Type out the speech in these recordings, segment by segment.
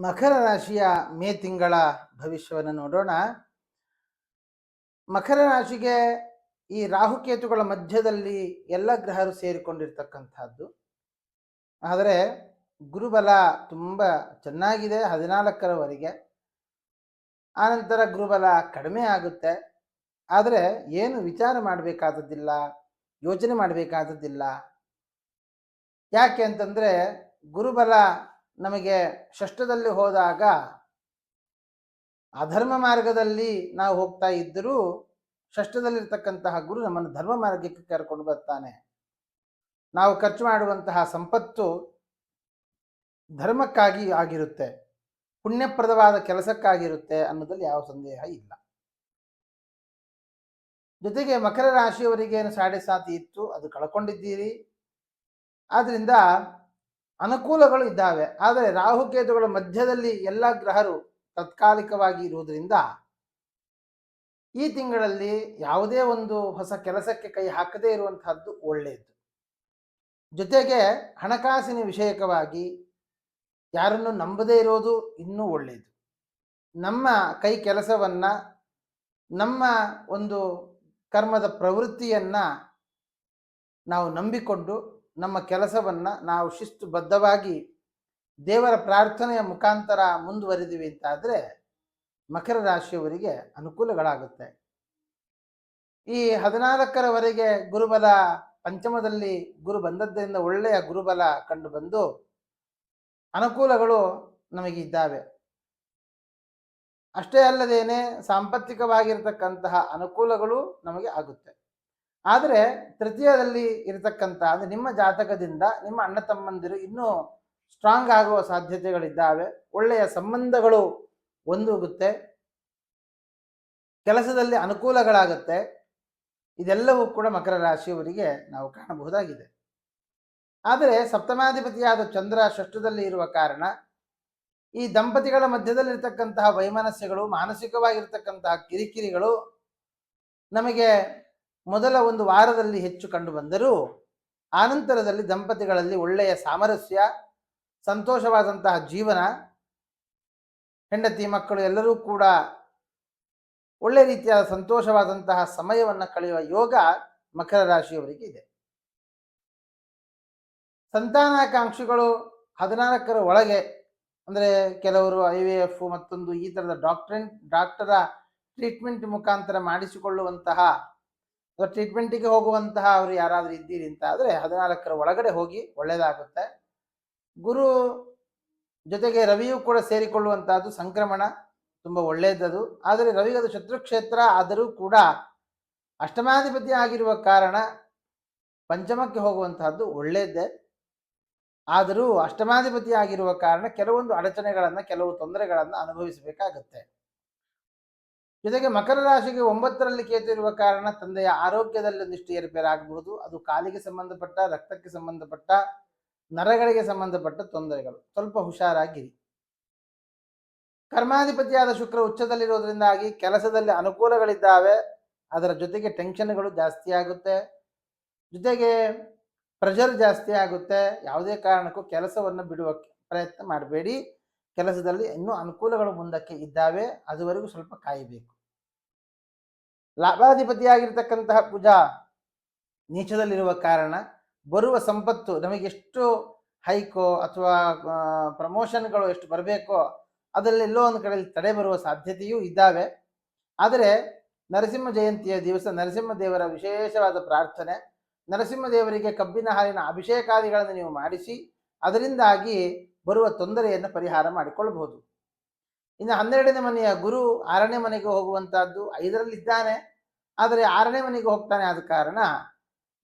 ಮಕರ ರಾಶಿಯ ಮೇ ತಿಂಗಳ ಭವಿಷ್ಯವನ್ನು ನೋಡೋಣ. ಮಕರ ರಾಶಿಗೆ ಈ ರಾಹುಕೇತುಗಳ ಮಧ್ಯದಲ್ಲಿ ಎಲ್ಲ ಗ್ರಹರು ಸೇರಿಕೊಂಡಿರ್ತಕ್ಕಂಥದ್ದು. ಆದರೆ ಗುರುಬಲ ತುಂಬ ಚೆನ್ನಾಗಿದೆ 14ರವರೆಗೆ. ಆನಂತರ ಗುರುಬಲ ಕಡಿಮೆ ಆಗುತ್ತೆ. ಆದರೆ ಏನು ವಿಚಾರ ಮಾಡಬೇಕಾದದ್ದಿಲ್ಲ, ಯೋಚನೆ ಮಾಡಬೇಕಾದದ್ದಿಲ್ಲ. ಯಾಕೆ ಅಂತಂದರೆ ಗುರುಬಲ ನಮಗೆ ಷಷ್ಠದಲ್ಲಿ ಹೋದಾಗ ಅಧರ್ಮ ಮಾರ್ಗದಲ್ಲಿ ನಾವು ಹೋಗ್ತಾ ಇದ್ದರೂ ಷಷ್ಠದಲ್ಲಿರ್ತಕ್ಕಂತಹ ಗುರು ನಮ್ಮನ್ನು ಧರ್ಮ ಮಾರ್ಗಕ್ಕೆ ಕರ್ಕೊಂಡು ಬರ್ತಾನೆ. ನಾವು ಖರ್ಚು ಮಾಡುವಂತಹ ಸಂಪತ್ತು ಧರ್ಮಕ್ಕಾಗಿ ಆಗಿರುತ್ತೆ, ಪುಣ್ಯಪ್ರದವಾದ ಕೆಲಸಕ್ಕಾಗಿರುತ್ತೆ ಅನ್ನೋದ್ರಲ್ಲಿ ಯಾವ ಸಂದೇಹ ಇಲ್ಲ. ಜೊತೆಗೆ ಮಕರ ರಾಶಿಯವರಿಗೇನು ಸಾಡೆ ಸಾತಿ ಇತ್ತು ಅದು ಕಳ್ಕೊಂಡಿದ್ದೀರಿ. ಆದ್ರಿಂದ ಅನುಕೂಲಗಳು ಇದ್ದಾವೆ. ಆದರೆ ರಾಹುಕೇತುಗಳ ಮಧ್ಯದಲ್ಲಿ ಎಲ್ಲ ಗ್ರಹರು ತಾತ್ಕಾಲಿಕವಾಗಿ ಇರುವುದರಿಂದ ಈ ತಿಂಗಳಲ್ಲಿ ಯಾವುದೇ ಒಂದು ಹೊಸ ಕೆಲಸಕ್ಕೆ ಕೈ ಹಾಕದೇ ಇರುವಂತಹದ್ದು ಒಳ್ಳೆಯದು. ಜೊತೆಗೆ ಹಣಕಾಸಿನ ವಿಷಯಕವಾಗಿ ಯಾರನ್ನು ನಂಬದೇ ಇರೋದು ಇನ್ನೂ ಒಳ್ಳೆಯದು. ನಮ್ಮ ಕೈ ಕೆಲಸವನ್ನ, ನಮ್ಮ ಒಂದು ಕರ್ಮದ ಪ್ರವೃತ್ತಿಯನ್ನ ನಾವು ನಂಬಿಕೊಂಡು ನಮ್ಮ ಕೆಲಸವನ್ನ ನಾವು ಶಿಸ್ತುಬದ್ಧವಾಗಿ ದೇವರ ಪ್ರಾರ್ಥನೆಯ ಮುಖಾಂತರ ಮುಂದುವರಿದಿವಿ ಅಂತಾದರೆ ಮಕರ ರಾಶಿಯವರಿಗೆ ಅನುಕೂಲಗಳಾಗುತ್ತೆ. ಈ 14ರವರೆಗೆ ಗುರುಬಲ ಪಂಚಮದಲ್ಲಿ ಗುರು ಬಂದದ್ದರಿಂದ ಒಳ್ಳೆಯ ಗುರುಬಲ ಕಂಡು ಬಂದು ಅನುಕೂಲಗಳು ನಮಗಿದ್ದಾವೆ. ಅಷ್ಟೇ ಅಲ್ಲದೇನೆ ಸಾಂಪತ್ತಿಕವಾಗಿರ್ತಕ್ಕಂತಹ ಅನುಕೂಲಗಳು ನಮಗೆ ಆಗುತ್ತೆ. ಆದರೆ ತೃತೀಯದಲ್ಲಿ ಇರತಕ್ಕಂಥ ಅಂದರೆ ನಿಮ್ಮ ಜಾತಕದಿಂದ ನಿಮ್ಮ ಅಣ್ಣ ತಮ್ಮಂದಿರು ಇನ್ನೂ ಸ್ಟ್ರಾಂಗ್ ಆಗುವ ಸಾಧ್ಯತೆಗಳಿದ್ದಾವೆ. ಒಳ್ಳೆಯ ಸಂಬಂಧಗಳು ಒಂದೂಗುತ್ತೆ, ಕೆಲಸದಲ್ಲಿ ಅನುಕೂಲಗಳಾಗುತ್ತೆ. ಇದೆಲ್ಲವೂ ಕೂಡ ಮಕರ ರಾಶಿಯವರಿಗೆ ನಾವು ಕಾಣಬಹುದಾಗಿದೆ. ಆದರೆ ಸಪ್ತಮಾಧಿಪತಿಯಾದ ಚಂದ್ರ ಷಷ್ಠದಲ್ಲಿ ಇರುವ ಕಾರಣ ಈ ದಂಪತಿಗಳ ಮಧ್ಯದಲ್ಲಿರ್ತಕ್ಕಂತಹ ವೈಮನಸ್ಯಗಳು, ಮಾನಸಿಕವಾಗಿರ್ತಕ್ಕಂತಹ ಕಿರಿಕಿರಿಗಳು ನಮಗೆ ಮೊದಲ ಒಂದು ವಾರದಲ್ಲಿ ಹೆಚ್ಚು ಕಂಡು ಬಂದರೂ ಆನಂತರದಲ್ಲಿ ದಂಪತಿಗಳಲ್ಲಿ ಒಳ್ಳೆಯ ಸಾಮರಸ್ಯ, ಸಂತೋಷವಾದಂತಹ ಜೀವನ, ಹೆಂಡತಿ ಮಕ್ಕಳು ಎಲ್ಲರೂ ಕೂಡ ಒಳ್ಳೆ ರೀತಿಯಾದ ಸಂತೋಷವಾದಂತಹ ಸಮಯವನ್ನು ಕಳೆಯುವ ಯೋಗ ಮಕರ ರಾಶಿಯವರಿಗೆ ಇದೆ. ಸಂತಾನಾಕಾಂಕ್ಷಿಗಳು 14ರ ಒಳಗೆ ಅಂದರೆ ಕೆಲವರು IVF ಮತ್ತೊಂದು ಈ ಥರದ ಡಾಕ್ಟರ ಟ್ರೀಟ್ಮೆಂಟ್ ಮುಖಾಂತರ ಮಾಡಿಸಿಕೊಳ್ಳುವಂತಹ ಟ್ರೀಟ್ಮೆಂಟಿಗೆ ಹೋಗುವಂತಹ ಅವರು ಯಾರಾದರೂ ಇದ್ದೀರಿ ಅಂತ ಆದರೆ 14ರ ಒಳಗಡೆ ಹೋಗಿ ಒಳ್ಳೆಯದಾಗುತ್ತೆ. ಗುರು ಜೊತೆಗೆ ರವಿಯೂ ಕೂಡ ಸೇರಿಕೊಳ್ಳುವಂತಹದ್ದು ಸಂಕ್ರಮಣ ತುಂಬ ಒಳ್ಳೆಯದದು. ಆದರೆ ರವಿಗದು ಶತ್ರುಕ್ಷೇತ್ರ ಆದರೂ ಕೂಡ ಅಷ್ಟಮಾಧಿಪತಿ ಆಗಿರುವ ಕಾರಣ ಪಂಚಮಕ್ಕೆ ಹೋಗುವಂತಹದ್ದು ಒಳ್ಳೆಯದ್ದೇ. ಆದರೂ ಅಷ್ಟಮಾಧಿಪತಿ ಆಗಿರುವ ಕಾರಣ ಕೆಲವೊಂದು ಅಡಚಣೆಗಳನ್ನು, ಕೆಲವು ತೊಂದರೆಗಳನ್ನು ಅನುಭವಿಸಬೇಕಾಗತ್ತೆ. ಜೊತೆಗೆ ಮಕರ ರಾಶಿಗೆ 9ರಲ್ಲಿ ಕೇತು ಇರುವ ಕಾರಣ ತಂದೆಯ ಆರೋಗ್ಯದಲ್ಲಿ ಒಂದಿಷ್ಟು ಏರುಪೇರಾಗಬಹುದು. ಅದು ಕಾಲಿಗೆ ಸಂಬಂಧಪಟ್ಟ, ರಕ್ತಕ್ಕೆ ಸಂಬಂಧಪಟ್ಟ, ನರಗಳಿಗೆ ಸಂಬಂಧಪಟ್ಟ ತೊಂದರೆಗಳು. ಸ್ವಲ್ಪ ಹುಷಾರಾಗಿರಿ. ಕರ್ಮಾಧಿಪತಿಯಾದ ಶುಕ್ರ ಉಚ್ಚದಲ್ಲಿರೋದ್ರಿಂದಾಗಿ ಕೆಲಸದಲ್ಲಿ ಅನುಕೂಲಗಳಿದ್ದಾವೆ. ಅದರ ಜೊತೆಗೆ ಟೆನ್ಷನ್ಗಳು ಜಾಸ್ತಿ ಆಗುತ್ತೆ, ಜೊತೆಗೆ ಪ್ರೆಷರ್ ಜಾಸ್ತಿ ಆಗುತ್ತೆ. ಯಾವುದೇ ಕಾರಣಕ್ಕೂ ಕೆಲಸವನ್ನು ಬಿಡುವ ಪ್ರಯತ್ನ ಮಾಡಬೇಡಿ. ಕೆಲಸದಲ್ಲಿ ಇನ್ನೂ ಅನುಕೂಲಗಳು ಮುಂದಕ್ಕೆ ಇದ್ದಾವೆ, ಅದುವರೆಗೂ ಸ್ವಲ್ಪ ಕಾಯಬೇಕು. ಲಾಭಾಧಿಪತಿಯಾಗಿರ್ತಕ್ಕಂತಹ ಕುಜ ನೀಚದಲ್ಲಿರುವ ಕಾರಣ ಬರುವ ಸಂಪತ್ತು ನಮಗೆಷ್ಟು ಹೈಕೋ ಅಥವಾ ಪ್ರಮೋಷನ್ಗಳು ಎಷ್ಟು ಬರಬೇಕೋ ಅದರಲ್ಲೆಲ್ಲೋ ಒಂದು ಕಡೆಯಲ್ಲಿ ತಡೆ ಬರುವ ಸಾಧ್ಯತೆಯೂ ಇದ್ದಾವೆ. ಆದರೆ ನರಸಿಂಹ ಜಯಂತಿಯ ದಿವಸ ನರಸಿಂಹದೇವರ ವಿಶೇಷವಾದ ಪ್ರಾರ್ಥನೆ, ನರಸಿಂಹದೇವರಿಗೆ ಕಬ್ಬಿನ ಹಾಲಿನ ಅಭಿಷೇಕಾದಿಗಳನ್ನು ನೀವು ಮಾಡಿಸಿ ಅದರಿಂದಾಗಿ ಬರುವ ತೊಂದರೆಯನ್ನು ಪರಿಹಾರ ಮಾಡಿಕೊಳ್ಳಬಹುದು. ಇನ್ನು 12ನೇ ಮನೆಯ ಗುರು 6ನೇ ಮನೆಗೆ ಹೋಗುವಂತಹದ್ದು, 5ರಲ್ಲಿದ್ದಾನೆ ಆದರೆ 6ನೇ ಮನೆಗೆ ಹೋಗ್ತಾನೆ. ಆದ ಕಾರಣ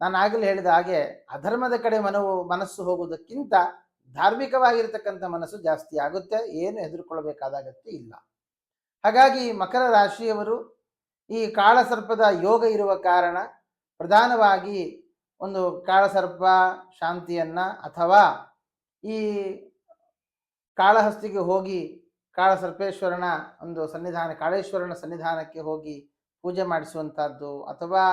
ನಾನು ಆಗಲೇ ಹೇಳಿದ ಹಾಗೆ ಅಧರ್ಮದ ಕಡೆ ಮನಸ್ಸು ಹೋಗುವುದಕ್ಕಿಂತ ಧಾರ್ಮಿಕವಾಗಿರ್ತಕ್ಕಂಥ ಮನಸ್ಸು ಜಾಸ್ತಿ ಆಗುತ್ತೆ. ಏನು ಹೆದರ್ಕೊಳ್ಬೇಕಾದ ಅಗತ್ಯ ಇಲ್ಲ. ಹಾಗಾಗಿ ಮಕರ ರಾಶಿಯವರು ಈ ಕಾಳಸರ್ಪದ ಯೋಗ ಇರುವ ಕಾರಣ ಪ್ರಧಾನವಾಗಿ ಒಂದು ಕಾಳಸರ್ಪ ಶಾಂತಿಯನ್ನ ಅಥವಾ ಈ ಕಾಳಹಸ್ತಿಗೆ ಹೋಗಿ ಕಾಳಸರ್ಪೇಶ್ವರನ ಒಂದು ಸನ್ನಿಧಾನ, ಕಾಳೇಶ್ವರನ ಸನ್ನಿಧಾನಕ್ಕೆ ಹೋಗಿ ಪೂಜೆ ಮಾಡಿಸುವಂತಹದ್ದು, ಅಥವಾ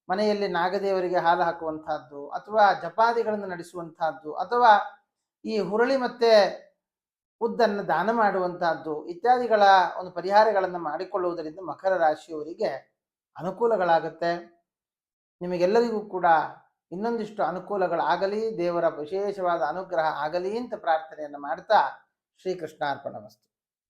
ಮನೆಯಲ್ಲಿ ನಾಗದೇವರಿಗೆ ಹಾಲು ಹಾಕುವಂತಹದ್ದು, ಅಥವಾ ಜಪಾದಿಗಳನ್ನು ನಡೆಸುವಂತಹದ್ದು, ಅಥವಾ ಈ ಹುರುಳಿ ಮತ್ತೆ ಉದ್ದನ್ನು ದಾನ ಮಾಡುವಂತಹದ್ದು ಇತ್ಯಾದಿಗಳ ಒಂದು ಪರಿಹಾರಗಳನ್ನು ಮಾಡಿಕೊಳ್ಳುವುದರಿಂದ ಮಕರ ರಾಶಿಯವರಿಗೆ ಅನುಕೂಲಗಳಾಗುತ್ತೆ. ನಿಮಗೆಲ್ಲರಿಗೂ ಕೂಡ ಇನ್ನೊಂದಿಷ್ಟು ಅನುಕೂಲಗಳಾಗಲಿ, ದೇವರ ವಿಶೇಷವಾದ ಅನುಗ್ರಹ ಆಗಲಿ ಅಂತ ಪ್ರಾರ್ಥನೆಯನ್ನು ಮಾಡ್ತಾ ಶ್ರೀಕೃಷ್ಣಾರ್ಪಣಮಸ್ತು.